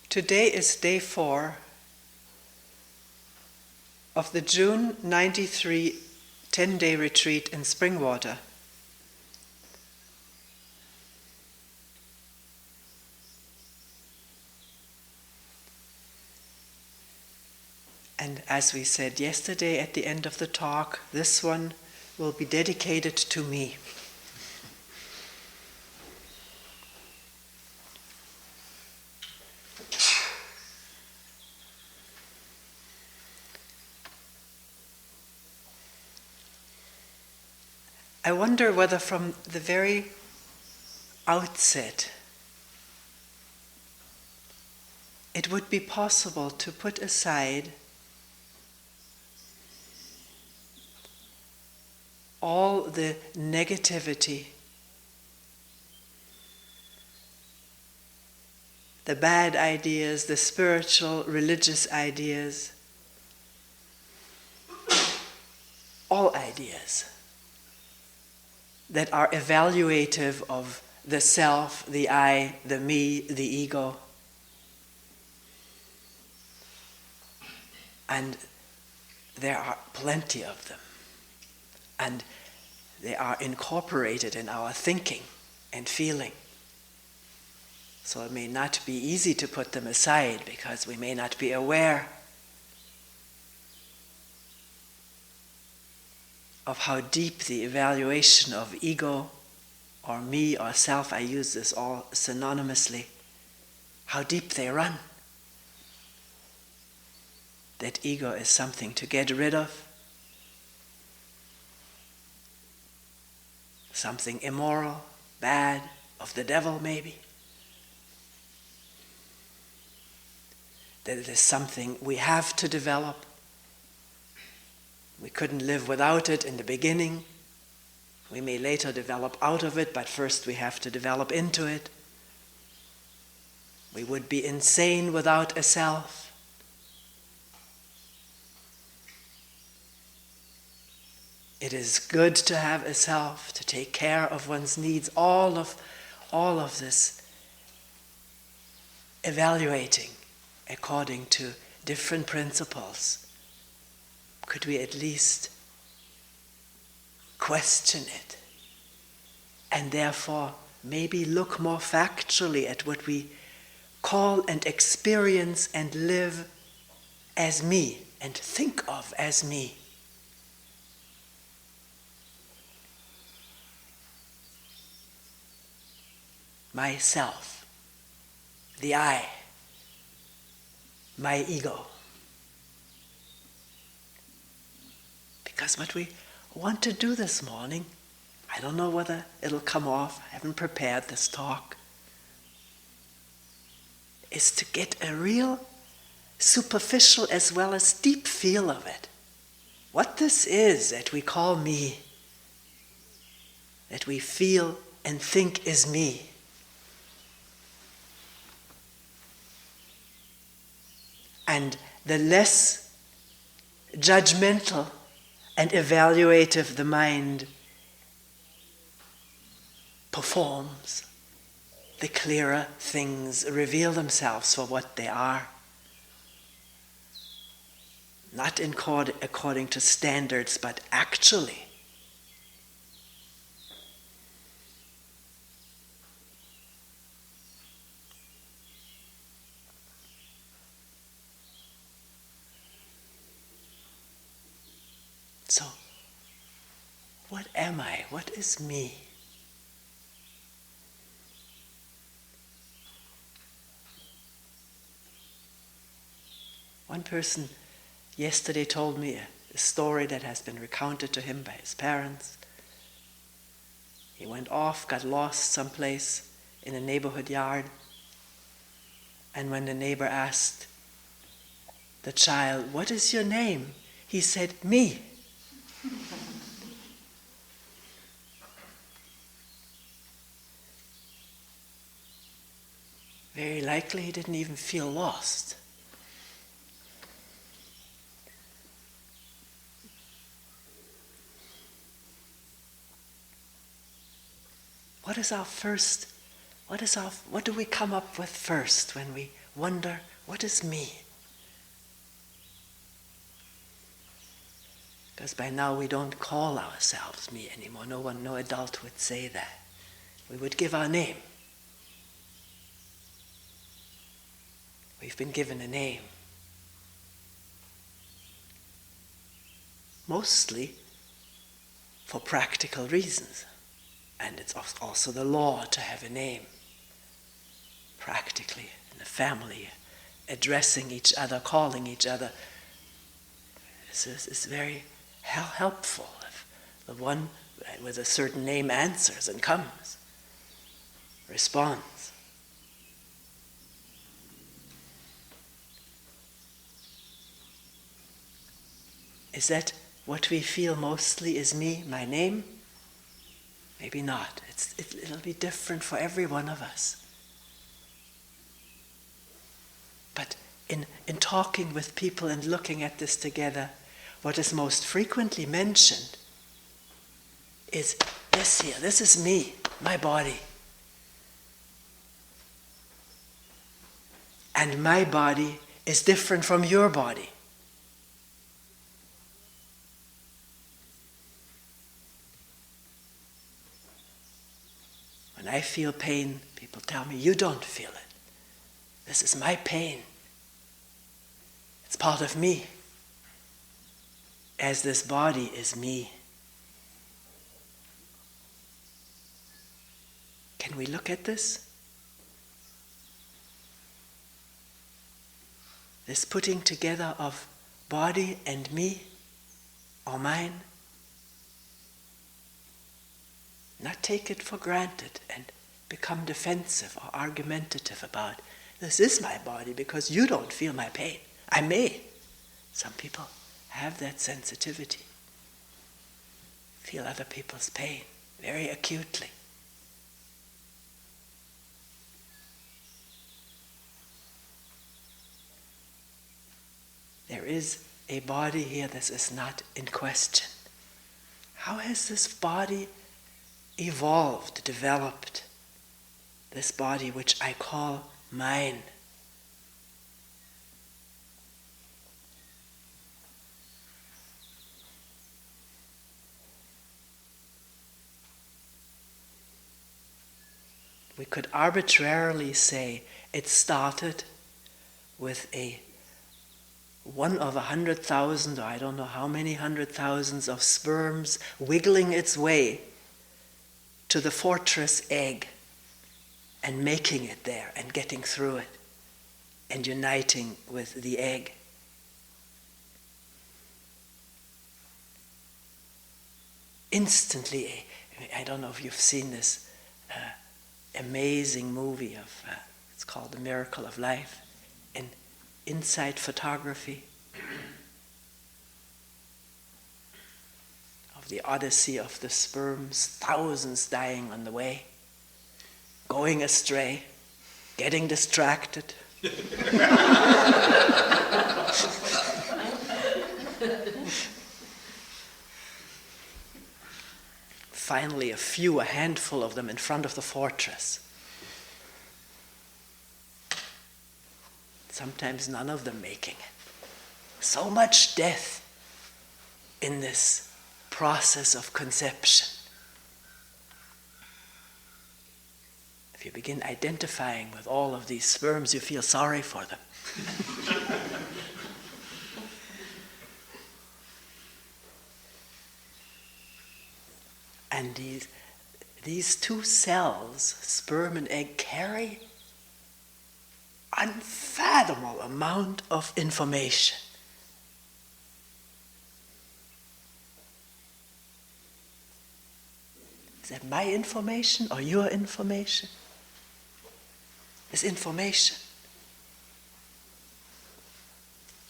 Today is day 4 of the June 93 10-day retreat in Springwater. And as we said yesterday at the end of the talk, this one will be dedicated to me. I wonder whether from the very outset it would be possible to put aside all the negativity, the bad ideas, the spiritual, religious ideas, all ideas that are evaluative of the self, the I, the me, the ego. And there are plenty of them. And they are incorporated in our thinking and feeling. So it may not be easy to put them aside because we may not be aware of how deep the evaluation of ego or me or self, I use this all synonymously, how deep they run. That ego is something to get rid of, something immoral, bad, of the devil maybe. That it is something we have to develop. We couldn't live without it in the beginning. We may later develop out of it, but first we have to develop into it. We would be insane without a self. It is good to have a self, to take care of one's needs, all of this evaluating according to different principles. Could we at least question it and therefore maybe look more factually at what we call and experience and live as me and think of as me? Myself, the I, my ego. Because what we want to do this morning, I don't know whether it'll come off, I haven't prepared this talk, is to get a real superficial as well as deep feel of it. What this is that we call me, that we feel and think is me. And the less judgmental and evaluative the mind performs, the clearer things reveal themselves for what they are. Not according to standards, but actually. So, what am I? What is me? One person yesterday told me a story that has been recounted to him by his parents. He went off, got lost someplace in a neighborhood yard, and when the neighbor asked the child, "What is your name?" he said, "Me." Very likely he didn't even feel lost. What do we come up with first when we wonder, what is me? Because by now we don't call ourselves me anymore. No adult would say that. We would give our name. We've been given a name. Mostly for practical reasons. And it's also the law to have a name. Practically, in the family, addressing each other, calling each other. This is very helpful if the one with a certain name answers and comes, responds. Is that what we feel mostly is me, my name? Maybe not. It'll be different for every one of us. But in talking with people and looking at this together, what is most frequently mentioned is this here. This is me, my body. And my body is different from your body. When I feel pain, people tell me, you don't feel it. This is my pain. It's part of me. As this body is me. Can we look at this? This putting together of body and me, or mine. Not take it for granted and become defensive or argumentative about, this is my body because you don't feel my pain. I may. Some people have that sensitivity. Feel other people's pain very acutely. There is a body here that is not in question. How has this body evolved, developed? This body which I call mine. We could arbitrarily say it started with one of 100,000, or I don't know how many 100,000s of sperms wiggling its way to the fortress egg and making it there and getting through it and uniting with the egg. Instantly, I don't know if you've seen this amazing movie it's called The Miracle of Life, and inside photography of the odyssey of the sperms, thousands dying on the way, going astray, getting distracted. Finally, a handful of them in front of the fortress. Sometimes none of them making it. So much death in this process of conception. If you begin identifying with all of these sperms, you feel sorry for them. And these two cells, sperm and egg, carry unfathomable amount of information. Is that my information or your information? It's information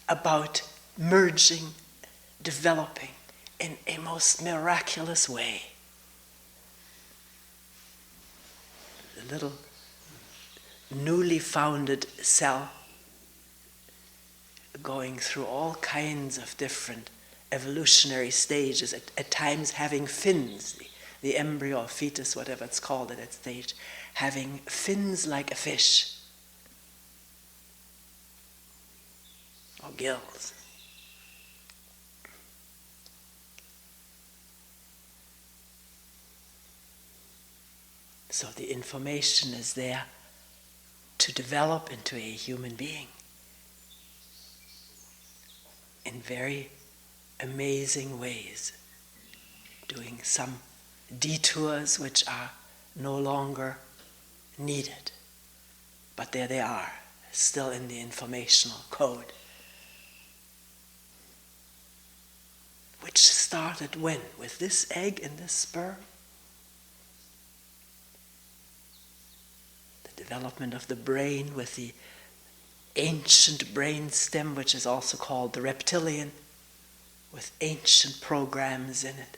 about merging, developing in a most miraculous way. The little newly founded cell going through all kinds of different evolutionary stages, at times having fins, the embryo or fetus, whatever it's called at that stage, having fins like a fish. or gills. So the information is there to develop into a human being in very amazing ways, doing some detours which are no longer needed. But there they are, still in the informational code. Which started when? With this egg and this sperm? The development of the brain with the ancient brain stem, which is also called the reptilian, with ancient programs in it,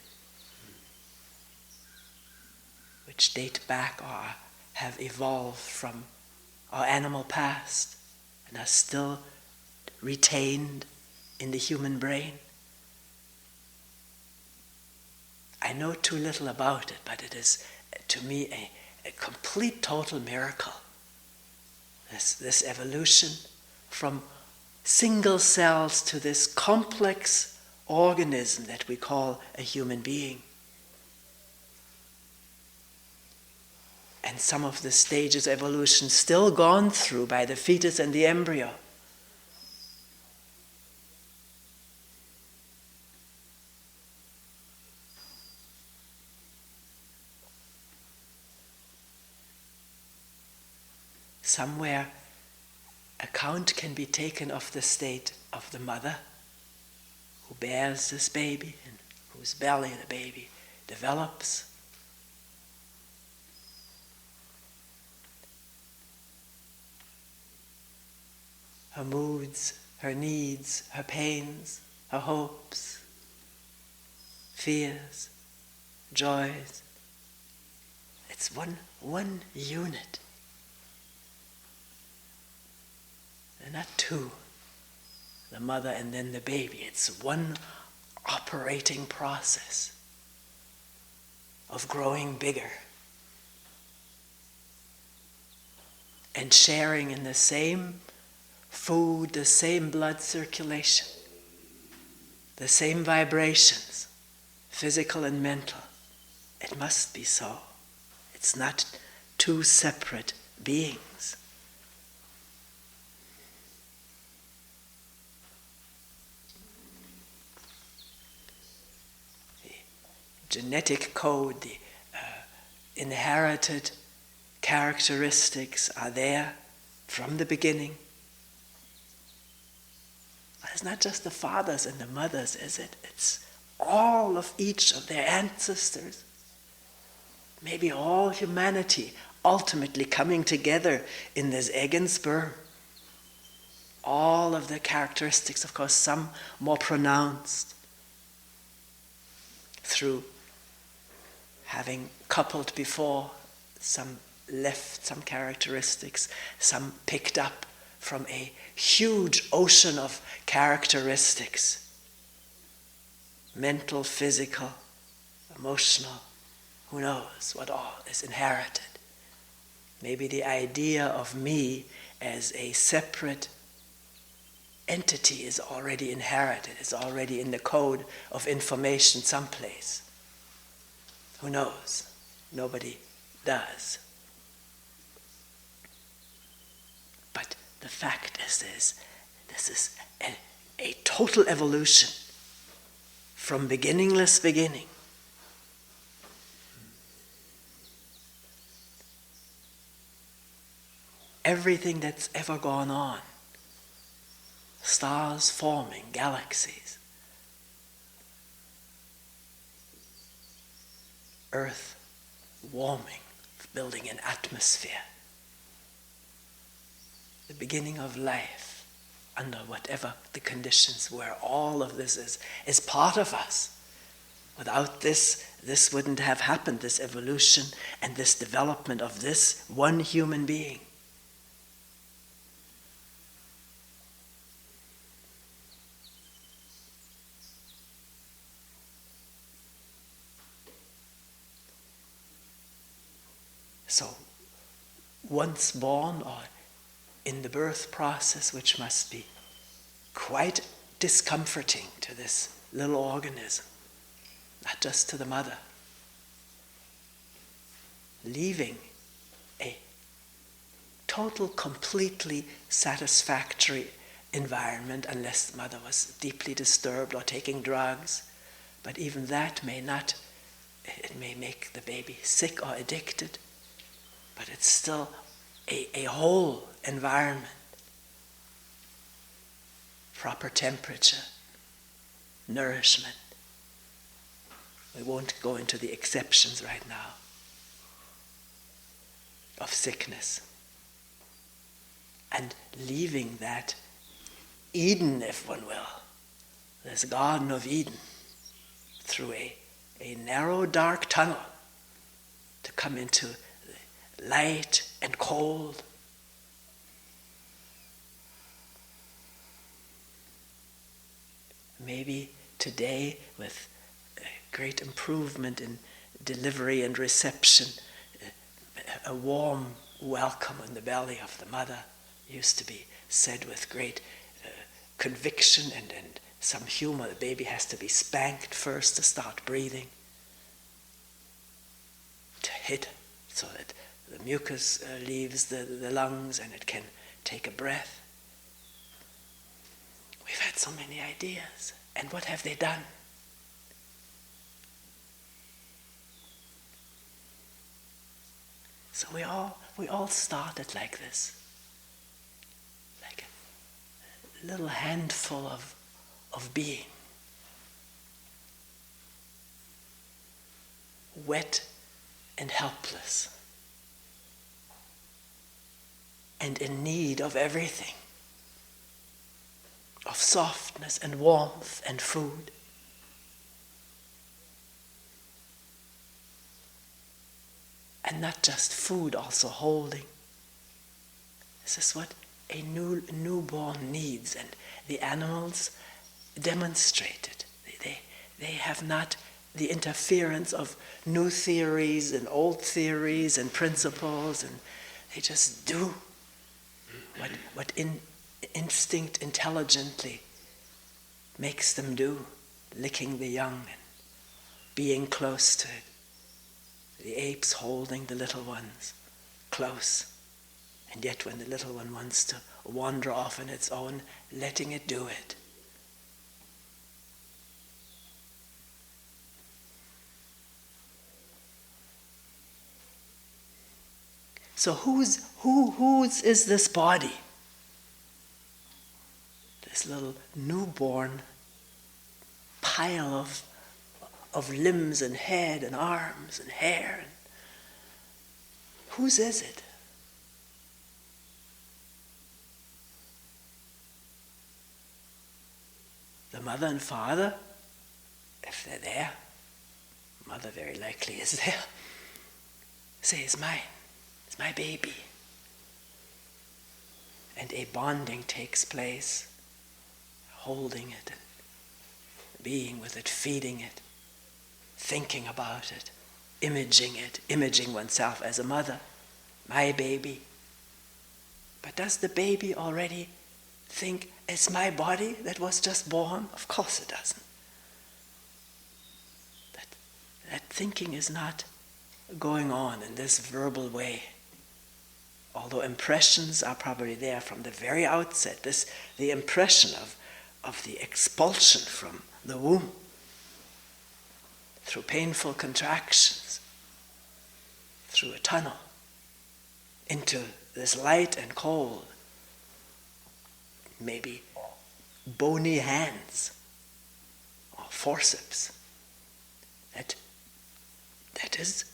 which date back or have evolved from our animal past and are still retained in the human brain. I know too little about it, but it is, to me, a complete, total miracle. This evolution from single cells to this complex organism that we call a human being. And some of the stages of evolution still gone through by the fetus and the embryo. Somewhere account can be taken of the state of the mother who bears this baby and whose belly the baby develops. Her moods, her needs, her pains, her hopes, fears, joys. It's one unit. And not two, the mother and then the baby. It's one operating process of growing bigger and sharing in the same food, the same blood circulation, the same vibrations, physical and mental. It must be so. It's not two separate beings. Genetic code, the inherited characteristics are there from the beginning. It's not just the fathers and the mothers, is it? It's all of each of their ancestors. Maybe all humanity ultimately coming together in this egg and sperm. All of the characteristics, of course, some more pronounced through having coupled before, some left some characteristics, some picked up from a huge ocean of characteristics, mental, physical, emotional, who knows what all is inherited. Maybe the idea of me as a separate entity is already inherited, is already in the code of information someplace. Who knows? Nobody does. But the fact is this is a total evolution from beginningless beginning. Everything that's ever gone on, stars forming, galaxies, Earth warming, building an atmosphere, the beginning of life under whatever the conditions were. All of this is part of us. Without this wouldn't have happened, this evolution and this development of this one human being. So, once born or in the birth process, which must be quite discomforting to this little organism, not just to the mother. Leaving a total, completely satisfactory environment, unless the mother was deeply disturbed or taking drugs. But even that may not, it may make the baby sick or addicted, but it's still a whole environment. Proper temperature, nourishment. We won't go into the exceptions right now of sickness. And leaving that Eden, if one will, this Garden of Eden, through a narrow, dark tunnel to come into light and cold. Maybe today, with great improvement in delivery and reception, a warm welcome in the belly of the mother used to be said with great conviction and some humor. The baby has to be spanked first to start breathing, to hit so that the mucus leaves the lungs and it can take a breath. We've had so many ideas, and what have they done? So we all started like this, like a little handful of being, wet and helpless, and in need of everything, of softness and warmth and food. And not just food, also holding. This is what a newborn needs, and the animals demonstrate it. They have not the interference of new theories and old theories and principles, and they just do what instinct intelligently makes them do, licking the young and being close to it. The apes holding the little ones close, and yet when the little one wants to wander off on its own, letting it do it. So whose is this body? This little newborn pile of limbs and head and arms and hair. Whose is it? The mother and father, if they're there, mother very likely is there, say, it's mine, it's my baby. And a bonding takes place, holding it and being with it, feeding it, thinking about it, imaging oneself as a mother, my baby. But does the baby already think it's my body that was just born? Of course it doesn't. That thinking is not going on in this verbal way. Although impressions are probably there from the very outset, the impression of the expulsion from the womb through painful contractions, through a tunnel, into this light and cold, maybe bony hands or forceps, that is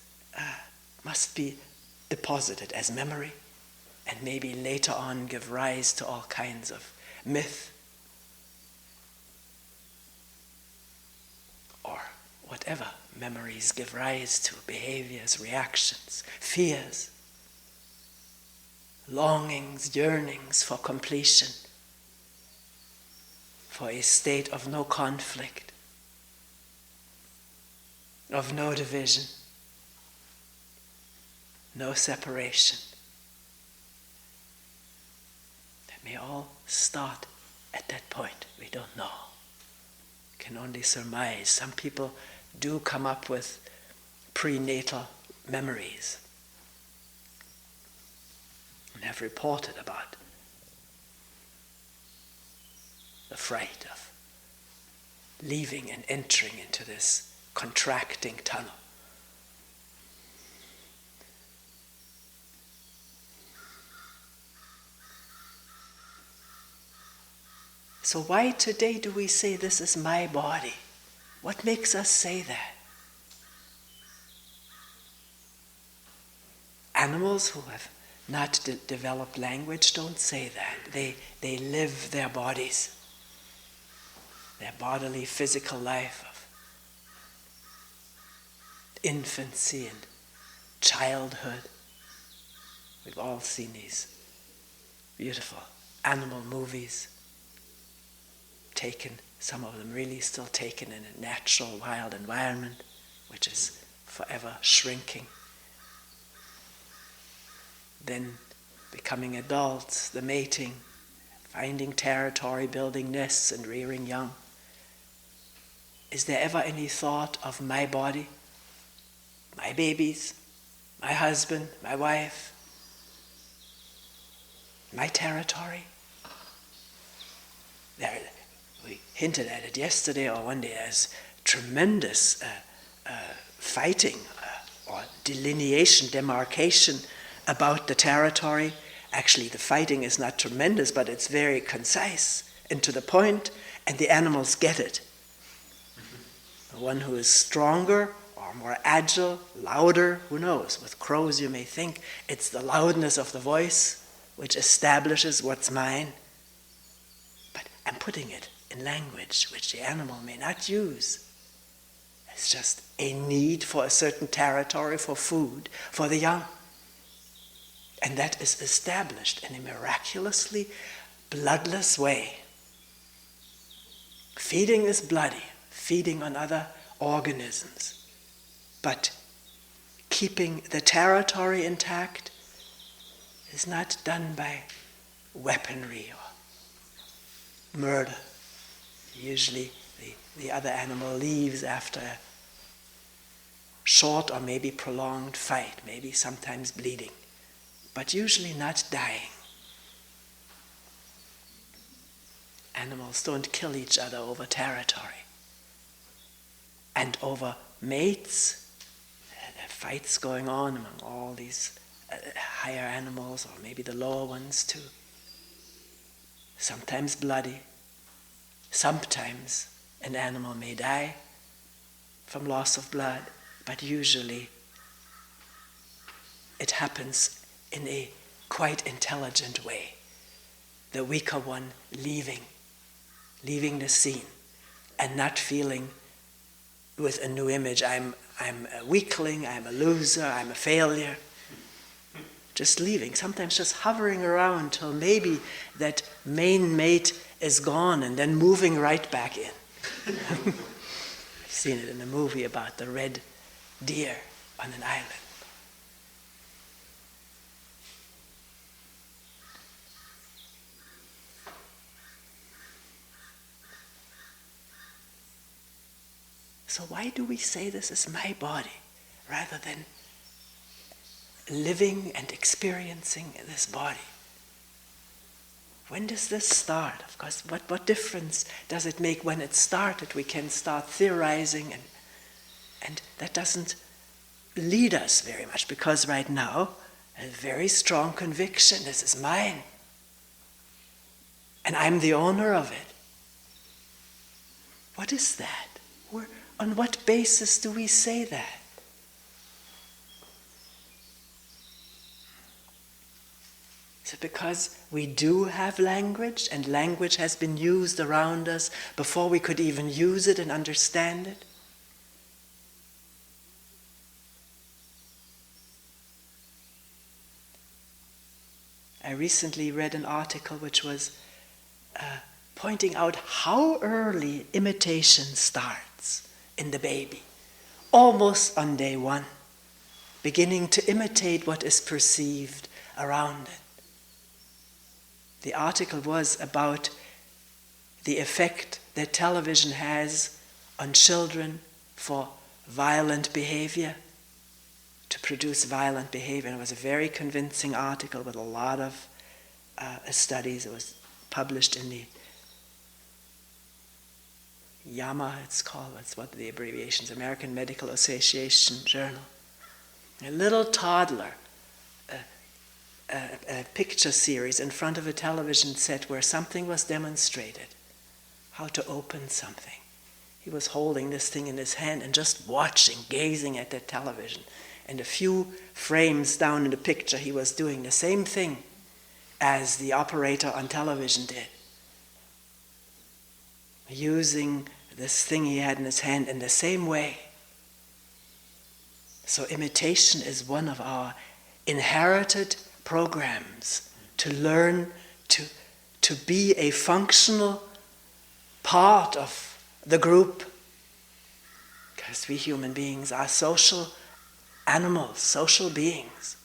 must be deposited as memory, and maybe later on give rise to all kinds of myth or whatever memories give rise to behaviors, reactions, fears, longings, yearnings for completion, for a state of no conflict, of no division, no separation. That may all start At that point, we don't know. We can only surmise. Some people do come up with prenatal memories and have reported about the fright of leaving and entering into this contracting tunnel. So why today do we say this is my body? What makes us say that? Animals who have not developed language don't say that. They live their bodies, their bodily, physical life of infancy and childhood. We've all seen these beautiful animal movies, taken, some of them really still taken in a natural, wild environment, which is forever shrinking. Then becoming adults, the mating, finding territory, building nests and rearing young. Is there ever any thought of my body, my babies, my husband, my wife, my territory? We hinted at it yesterday or one day as tremendous fighting or delineation, demarcation about the territory. Actually, the fighting is not tremendous, but it's very concise and to the point, and the animals get it. The one who is stronger or more agile, louder, who knows? With crows you may think it's the loudness of the voice which establishes what's mine. But I'm putting it in language which the animal may not use. It's just a need for a certain territory, for food, for the young. And that is established in a miraculously bloodless way. Feeding is bloody, feeding on other organisms. But keeping the territory intact is not done by weaponry or murder. Usually the other animal leaves after a short or maybe prolonged fight, maybe sometimes bleeding, but usually not dying. Animals don't kill each other over territory and over mates. There are fights going on among all these higher animals, or maybe the lower ones too. Sometimes bloody. Sometimes an animal may die from loss of blood, but usually it happens in a quite intelligent way. The weaker one leaving the scene and not feeling with a new image, I'm a weakling, I'm a loser, I'm a failure. Just leaving, sometimes just hovering around till maybe that main mate is gone and then moving right back in. I've seen it in a movie about the red deer on an island. So why do we say this is my body rather than living and experiencing this body? When does this start? Of course, what difference does it make when it started? We can start theorizing, and that doesn't lead us very much, because right now, a very strong conviction, this is mine. And I'm the owner of it. What is that? On what basis do we say that? Is it because we do have language, and language has been used around us before we could even use it and understand it? I recently read an article which was pointing out how early imitation starts in the baby, almost on day one, beginning to imitate what is perceived around it. The article was about the effect that television has on children for violent behavior, to produce violent behavior. And it was a very convincing article with a lot of studies. It was published in the YAMA, it's called, that's what the abbreviations, American Medical Association Journal. A little toddler, a picture series in front of a television set where something was demonstrated, how to open something. He was holding this thing in his hand and just watching, gazing at the television. And a few frames down in the picture, he was doing the same thing as the operator on television did. Using this thing he had in his hand in the same way. So imitation is one of our inherited programs to learn to be a functional part of the group. Because we human beings are social animals, social beings.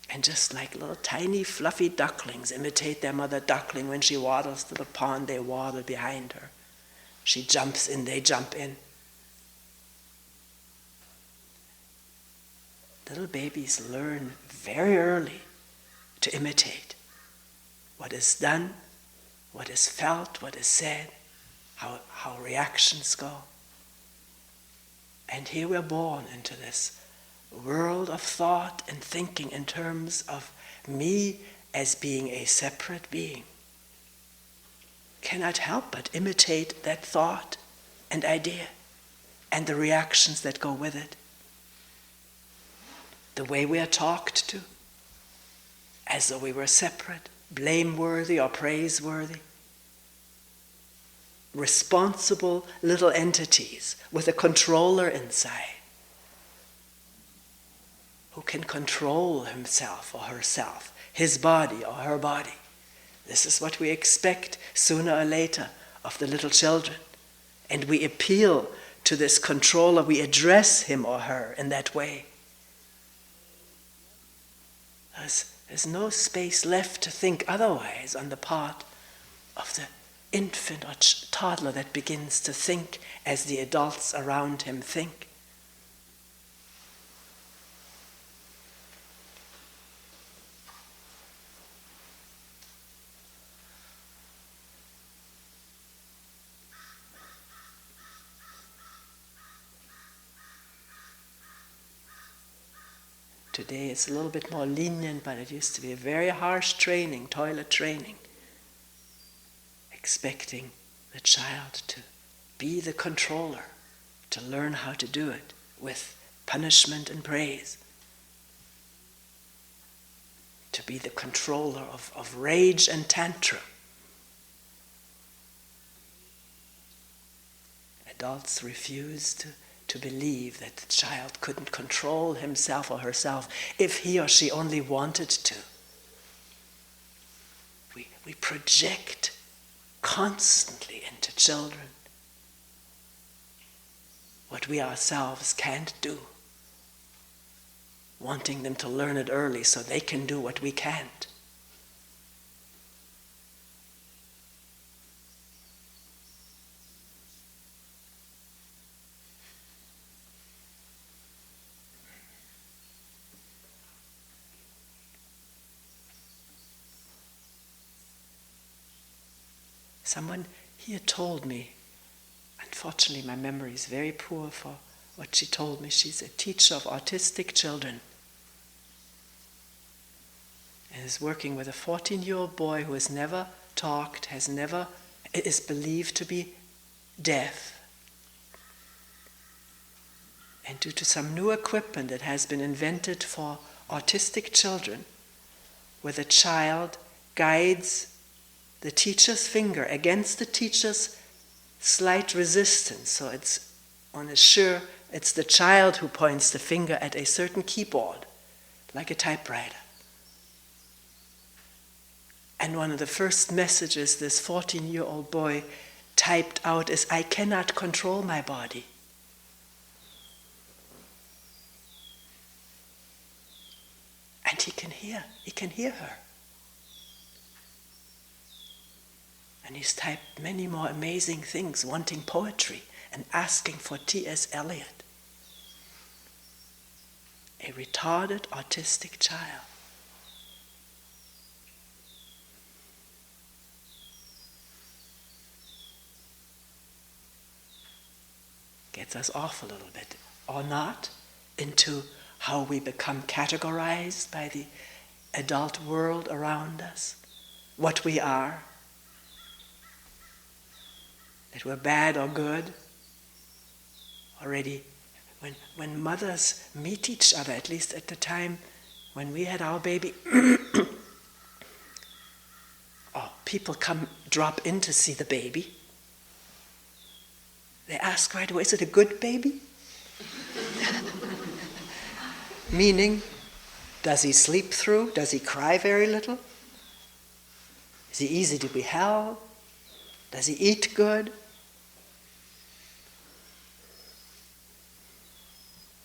And just like little tiny fluffy ducklings imitate their mother duckling, when she waddles to the pond, they waddle behind her. She jumps in, they jump in. Little babies learn very early to imitate what is done, what is felt, what is said, how reactions go. And here we're born into this world of thought and thinking in terms of me as being a separate being. Cannot help but imitate that thought and idea and the reactions that go with it. The way we are talked to, as though we were separate, blameworthy or praiseworthy. Responsible little entities with a controller inside who can control himself or herself, his body or her body. This is what we expect sooner or later of the little children. And we appeal to this controller, we address him or her in that way. There's no space left to think otherwise on the part of the infant or toddler that begins to think as the adults around him think. Today it's a little bit more lenient, but it used to be a very harsh training, toilet training, expecting the child to be the controller, to learn how to do it with punishment and praise, to be the controller of rage and tantrum. Adults refuse to believe that the child couldn't control himself or herself if he or she only wanted to. We project constantly into children what we ourselves can't do, wanting them to learn it early so they can do what we can't. Someone here told me, unfortunately my memory is very poor for what she told me. She's a teacher of autistic children and is working with a 14-year-old boy who has never talked, is believed to be deaf. And due to some new equipment that has been invented for autistic children, where the child guides the teacher's finger against the teacher's slight resistance. So one is sure it's the child who points the finger at a certain keyboard, like a typewriter. And one of the first messages this 14-year-old boy typed out is, "I cannot control my body." And he can hear her. And he's typed many more amazing things, wanting poetry and asking for T.S. Eliot. A retarded autistic child. Gets us off a little bit, or not, into how we become categorized by the adult world around us, what we are, that we're bad or good. Already, when mothers meet each other, at least at the time when we had our baby, or people drop in to see the baby, they ask right away, is it a good baby? Meaning, does he sleep through? Does he cry very little? Is he easy to be held? Does he eat good?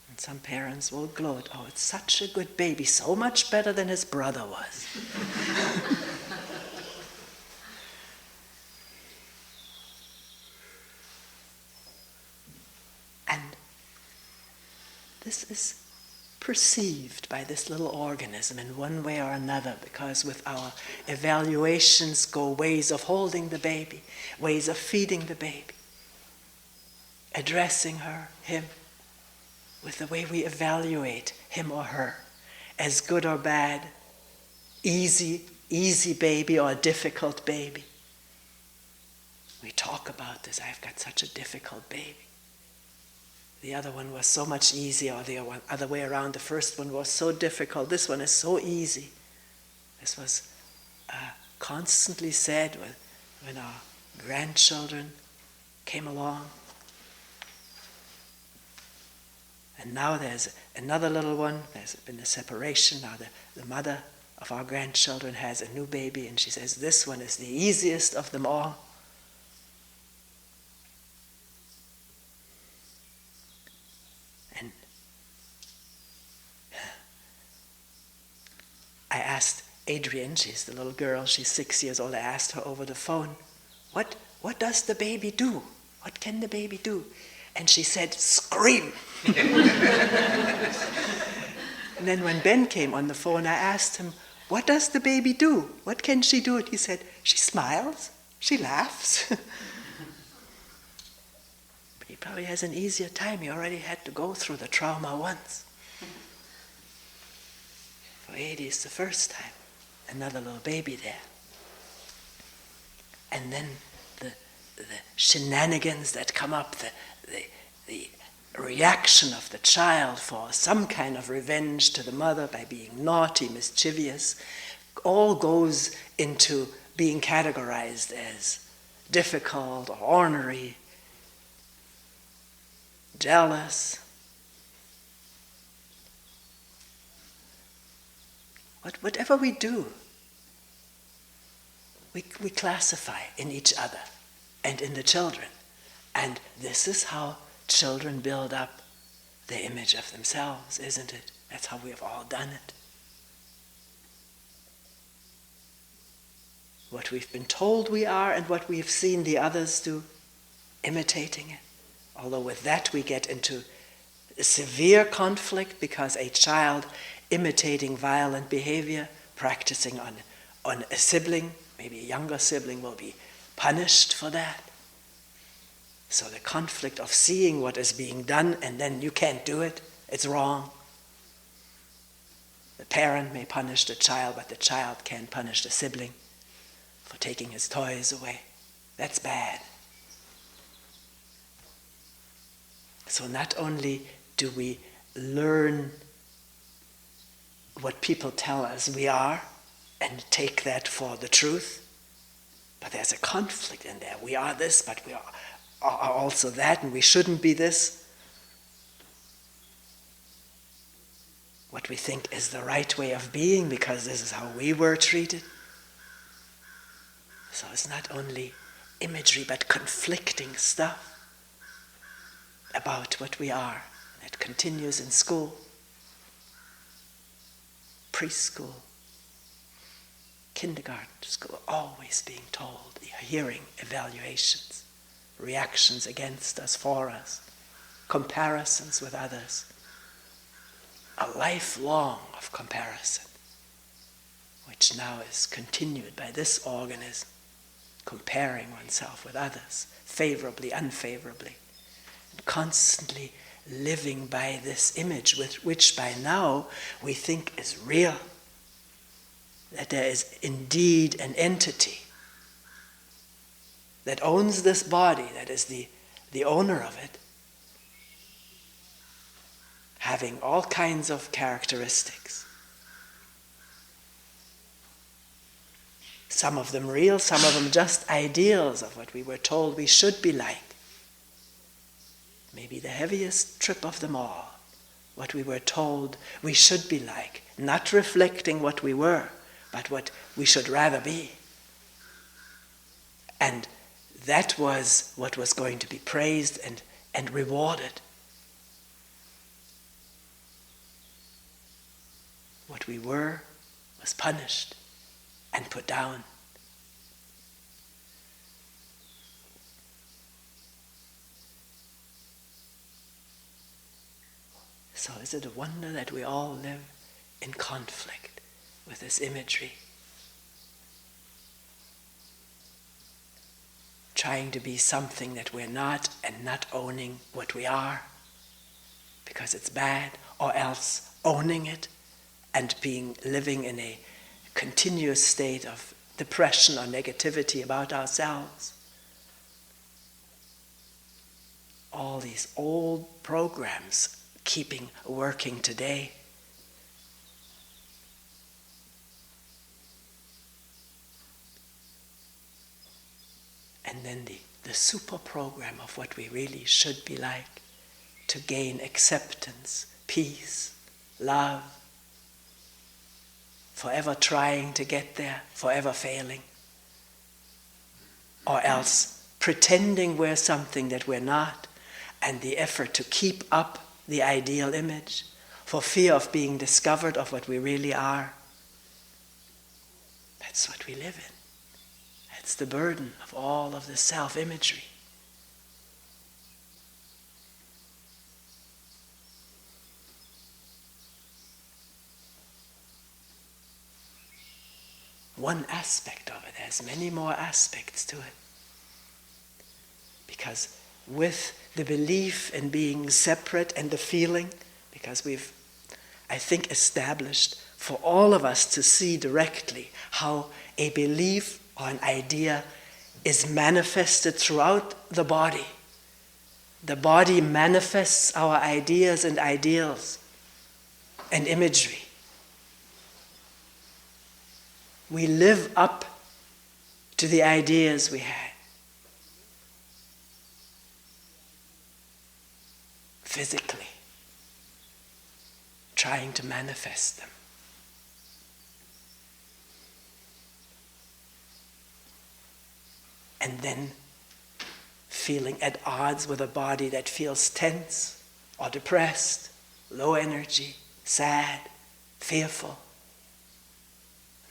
And some parents will gloat, oh, it's such a good baby, so much better than his brother was. And this is perceived by this little organism in one way or another, because with our evaluations go ways of holding the baby, ways of feeding the baby, addressing her, him, with the way we evaluate him or her as good or bad, easy baby or difficult baby. We talk about this, I've got such a difficult baby. The other one was so much easier, or the other way around. The first one was so difficult. This one is so easy. This was constantly said when our grandchildren came along. And now there's another little one. There's been a separation. Now the mother of our grandchildren has a new baby, and she says, this one is the easiest of them all. I asked Adrienne, she's the little girl, she's 6 years old, I asked her over the phone, what does the baby do? What can the baby do? And she said, scream. And then when Ben came on the phone, I asked him, what does the baby do? What can she do? And he said, she smiles, she laughs. But he probably has an easier time. He already had to go through the trauma once. For Adi, it's the first time. Another little baby there. And then the shenanigans that come up, the reaction of the child for some kind of revenge to the mother by being naughty, mischievous, all goes into being categorized as difficult or ornery, jealous. Whatever we do, we classify in each other and in the children. And this is how children build up the image of themselves, isn't it? That's how we have all done it. What we've been told we are and what we've seen the others do, imitating it. Although with that we get into severe conflict, because a child imitating violent behavior, practicing on a sibling, maybe a younger sibling, will be punished for that. So the conflict of seeing what is being done and then you can't do it, it's wrong. The parent may punish the child, but the child can't punish the sibling for taking his toys away. That's bad. So not only do we learn what people tell us we are and take that for the truth, but there's a conflict in there. We are this, but we are also that, and we shouldn't be this. What we think is the right way of being because this is how we were treated. So it's not only imagery, but conflicting stuff about what we are. It continues in school, preschool, kindergarten to school, always being told, hearing evaluations, reactions against us, for us, comparisons with others. A lifelong of comparison, which now is continued by this organism, comparing oneself with others, favorably, unfavorably, and constantly living by this image, which by now we think is real, that there is indeed an entity that owns this body, that is the owner of it, having all kinds of characteristics. Some of them real, some of them just ideals of what we were told we should be like. Maybe the heaviest trip of them all, what we were told we should be like, not reflecting what we were, but what we should rather be. And that was what was going to be praised and rewarded. What we were was punished and put down. So is it a wonder that we all live in conflict with this imagery? Trying to be something that we're not and not owning what we are because it's bad, or else owning it and living in a continuous state of depression or negativity about ourselves. All these old programs keeping working today. And then the super program of what we really should be like, to gain acceptance, peace, love, forever trying to get there, forever failing, or else pretending we're something that we're not, and the effort to keep up the ideal image for fear of being discovered of what we really are. That's what we live in. That's the burden of all of the self-imagery. One aspect of it has many more aspects to it. Because with the belief in being separate and the feeling, because we've, I think, established for all of us to see directly how a belief or an idea is manifested throughout the body. The body manifests our ideas and ideals and imagery. We live up to the ideas we had. Physically, trying to manifest them. And then feeling at odds with a body that feels tense or depressed, low energy, sad, fearful,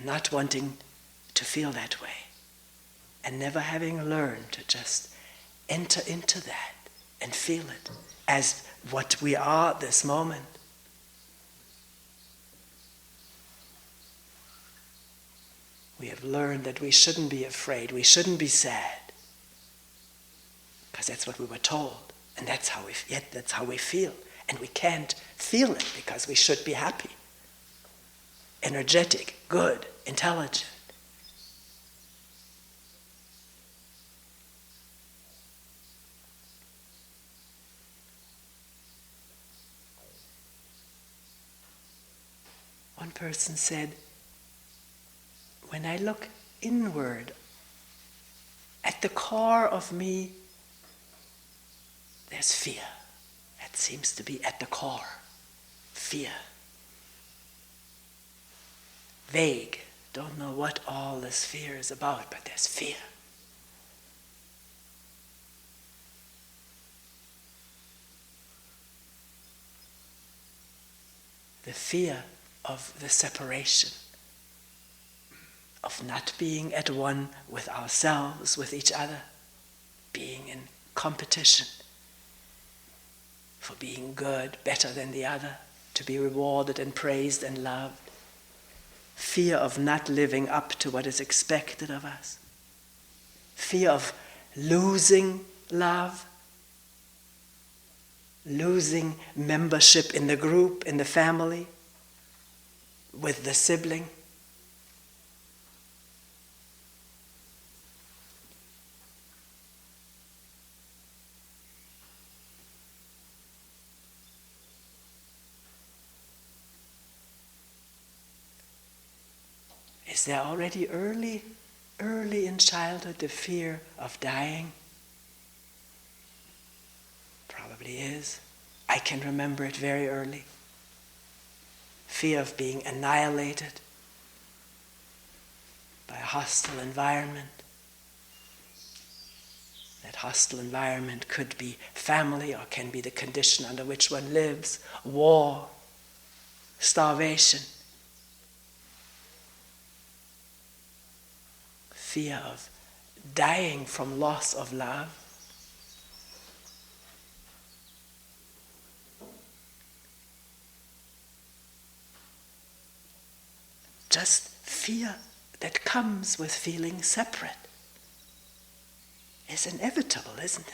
not wanting to feel that way, and never having learned to just enter into that and feel it as what we are this moment. We have learned that we shouldn't be afraid, we shouldn't be sad, because that's what we were told, and that's how we feel, and we can't feel it because we should be happy, energetic, good, intelligent. One person said, when I look inward, at the core of me, there's fear. That seems to be at the core. Fear. Vague. Don't know what all this fear is about, but there's fear. The fear of the separation, of not being at one with ourselves, with each other, being in competition for being good, better than the other, to be rewarded and praised and loved. Fear of not living up to what is expected of us. Fear of losing love, losing membership in the group, in the family, with the sibling. Is there already early in childhood the fear of dying? Probably is. I can remember it very early. Fear of being annihilated by a hostile environment. That hostile environment could be family or can be the condition under which one lives, war, starvation. Fear of dying from loss of love. Just fear that comes with feeling separate is inevitable, isn't it?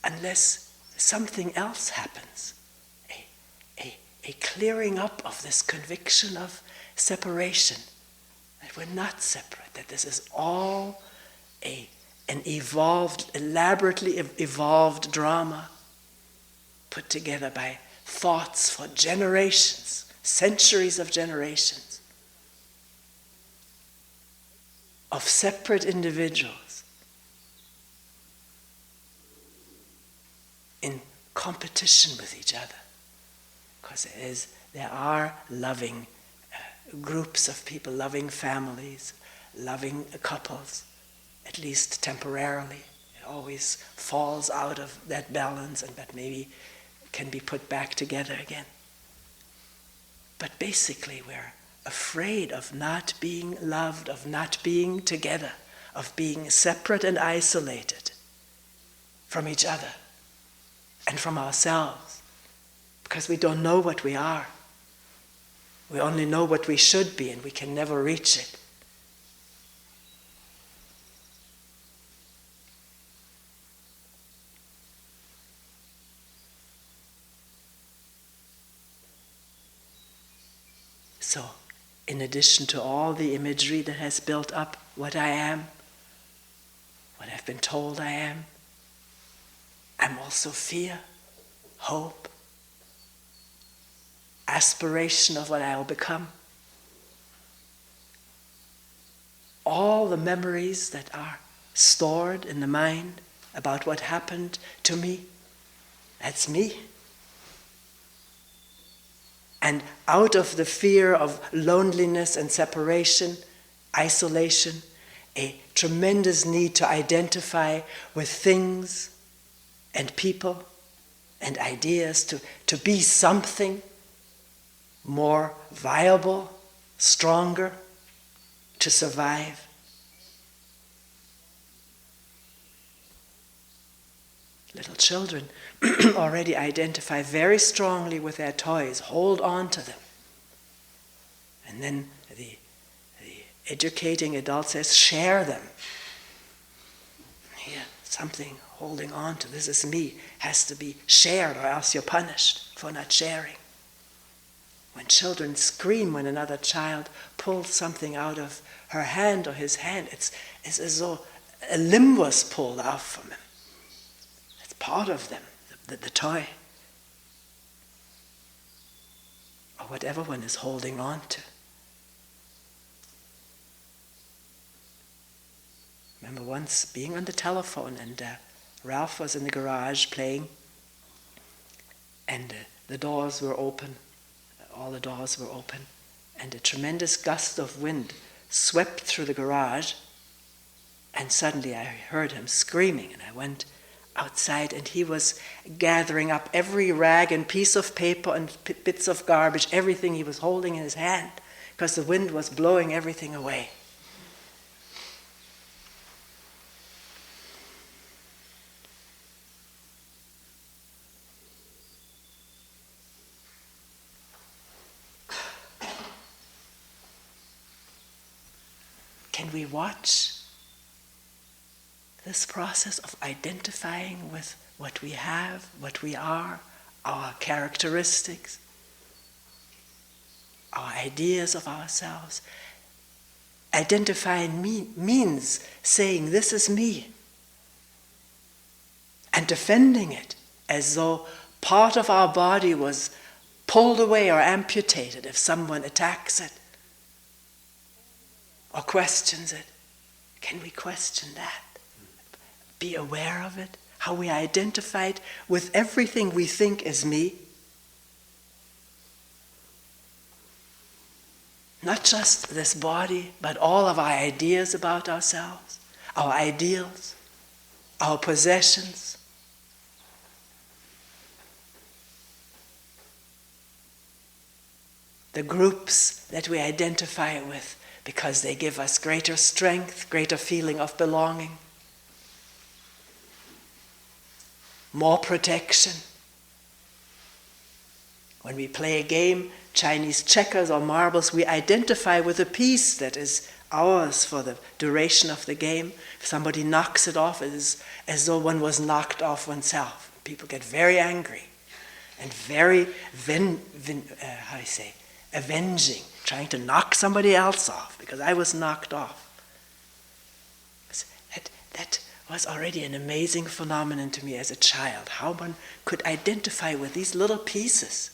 Unless something else happens, a clearing up of this conviction of separation, that we're not separate, that this is all an evolved, elaborately evolved drama put together by thoughts for generations, centuries of generations, of separate individuals in competition with each other. Because there are loving groups of people, loving families, loving couples, at least temporarily. It always falls out of that balance and that maybe can be put back together again. But basically we're afraid of not being loved, of not being together, of being separate and isolated from each other and from ourselves, because we don't know what we are. We only know what we should be, and we can never reach it. So, in addition to all the imagery that has built up what I am, what I've been told I am, I'm also fear, hope, aspiration of what I'll become. All the memories that are stored in the mind about what happened to me, that's me. And out of the fear of loneliness and separation, isolation, a tremendous need to identify with things and people and ideas, to be something more viable, stronger, to survive. Little children already identify very strongly with their toys, hold on to them. And then the educating adult says, share them. Here, something holding on to, this is me, has to be shared or else you're punished for not sharing. When children scream when another child pulls something out of her hand or his hand, it's as though a limb was pulled off from him. It's part of them, the toy. Or whatever one is holding on to. Remember once being on the telephone and Ralph was in the garage playing and the doors were open. All the doors were open, and a tremendous gust of wind swept through the garage, and suddenly I heard him screaming, and I went outside, and he was gathering up every rag and piece of paper and bits of garbage, everything he was holding in his hand, because the wind was blowing everything away. Can we watch this process of identifying with what we have, what we are, our characteristics, our ideas of ourselves? Identifying means saying, this is me, and defending it as though part of our body was pulled away or amputated if someone attacks it or questions it. Can we question that? Be aware of it, how we identify it with everything we think is me. Not just this body, but all of our ideas about ourselves, our ideals, our possessions. The groups that we identify with because they give us greater strength, greater feeling of belonging, more protection. When we play a game, Chinese checkers or marbles, we identify with a piece that is ours for the duration of the game. If somebody knocks it off, it is as though one was knocked off oneself. People get very angry and very avenging, trying to knock somebody else off because I was knocked off. That was already an amazing phenomenon to me as a child, how one could identify with these little pieces.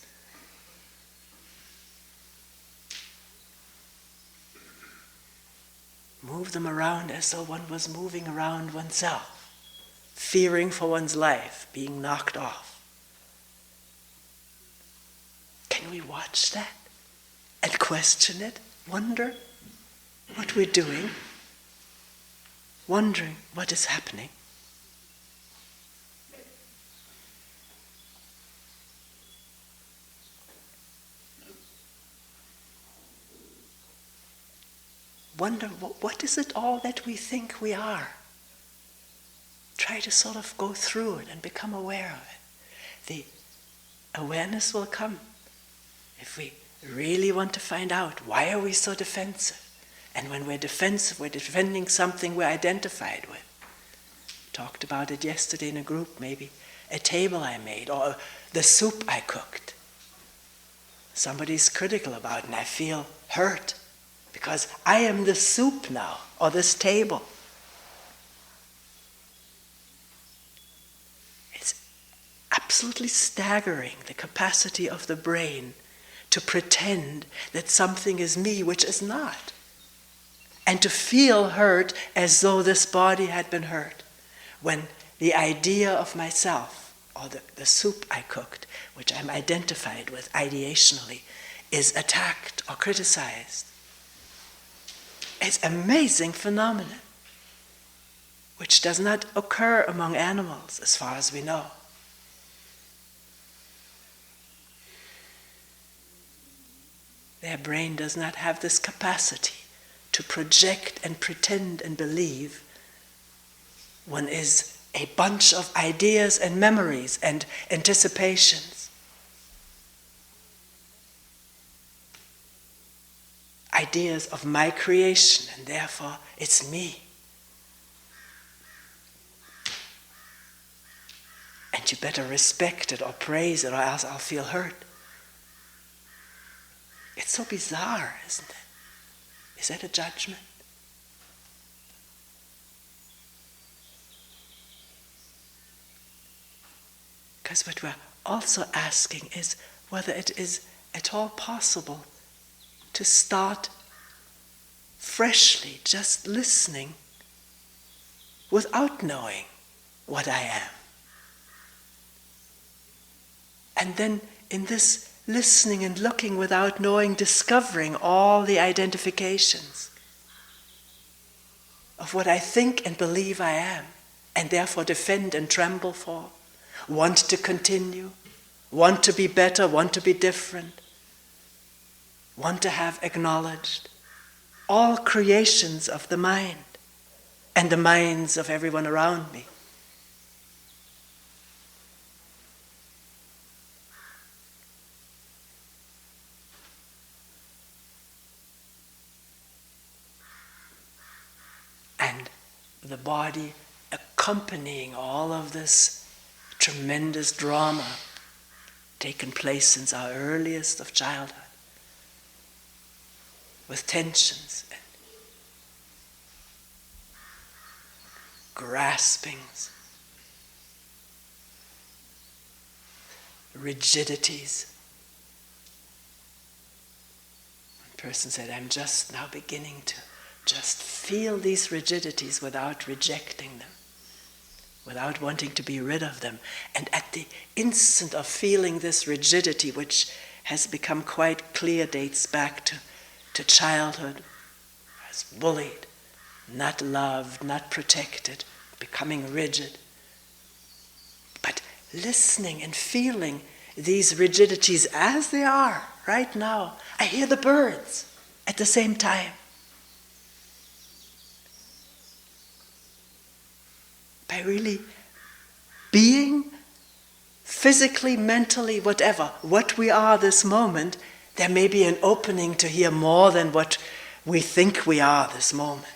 Move them around as though one was moving around oneself, fearing for one's life, being knocked off. Can we watch that and question it, wonder what we're doing, wondering what is happening? Wonder, what is it all that we think we are? Try to sort of go through it and become aware of it. The awareness will come if we really want to find out, why are we so defensive? And when we're defensive, we're defending something we're identified with. Talked about it yesterday in a group, maybe a table I made or the soup I cooked. Somebody's critical about it and I feel hurt because I am the soup now, or this table. It's absolutely staggering, the capacity of the brain to pretend that something is me which is not, and to feel hurt as though this body had been hurt, when the idea of myself, or the soup I cooked, which I'm identified with ideationally, is attacked or criticized. It's an amazing phenomenon, which does not occur among animals as far as we know. Their brain does not have this capacity to project and pretend and believe one is a bunch of ideas and memories and anticipations. Ideas of my creation, and therefore it's me. And you better respect it or praise it or else I'll feel hurt. It's so bizarre, isn't it? Is that a judgment? Because what we're also asking is whether it is at all possible to start freshly, just listening without knowing what I am. And then in this listening and looking without knowing, discovering all the identifications of what I think and believe I am, and therefore defend and tremble for, want to continue, want to be better, want to be different. want to have acknowledged all creations of the mind and the minds of everyone around me. And the body accompanying all of this tremendous drama taken place since our earliest of childhood, with tensions and graspings, rigidities. One person said, I'm just now beginning to just feel these rigidities without rejecting them, without wanting to be rid of them. And at the instant of feeling this rigidity, which has become quite clear, dates back to childhood, I was bullied, not loved, not protected, becoming rigid. But listening and feeling these rigidities as they are right now, I hear the birds at the same time. By really being physically, mentally, whatever, what we are this moment, there may be an opening to hear more than what we think we are this moment.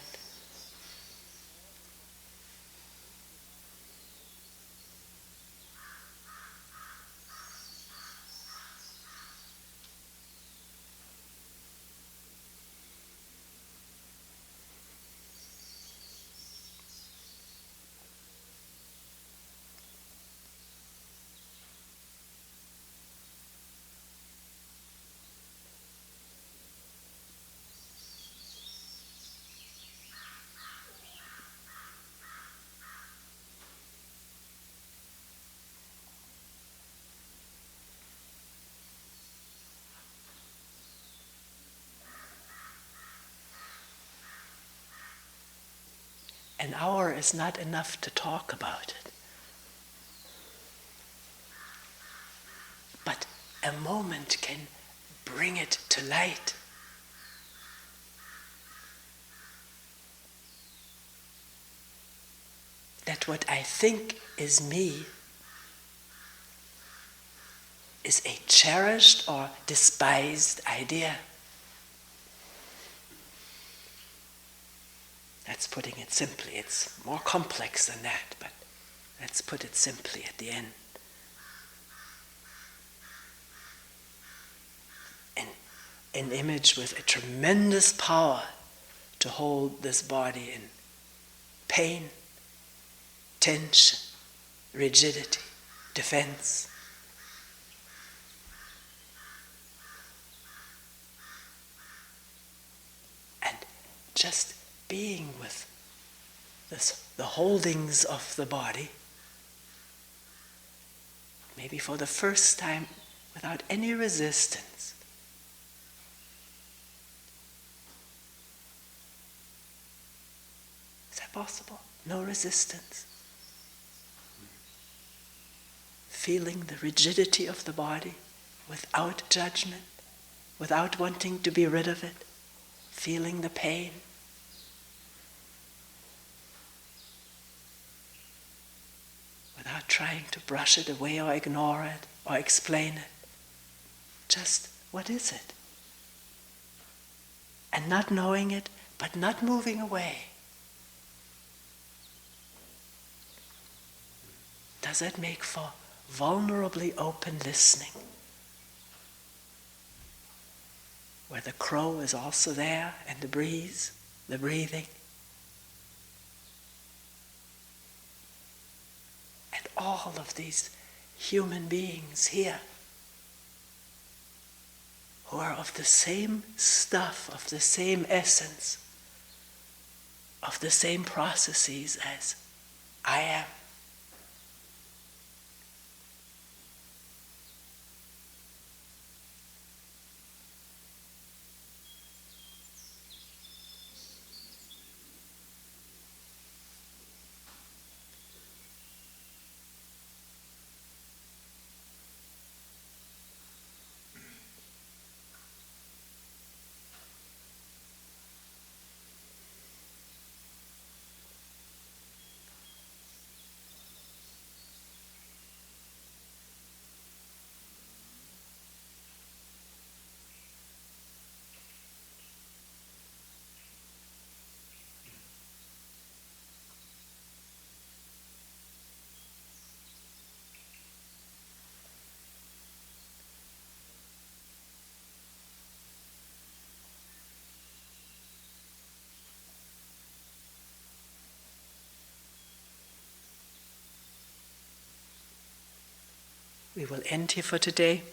An hour is not enough to talk about it. But a moment can bring it to light. That what I think is me is a cherished or despised idea. That's putting it simply. It's more complex than that, but let's put it simply at the end. An image with a tremendous power to hold this body in pain, tension, rigidity, defense. And just being with this, the holdings of the body, maybe for the first time without any resistance. Is that possible? No resistance. Feeling the rigidity of the body without judgment, without wanting to be rid of it, feeling the pain. Without trying to brush it away or ignore it or explain it. Just, what is it? And not knowing it, but not moving away. Does that make for vulnerably open listening? Where the crow is also there, and the breeze, the breathing. And all of these human beings here who are of the same stuff, of the same essence, of the same processes as I am. We will end here for today.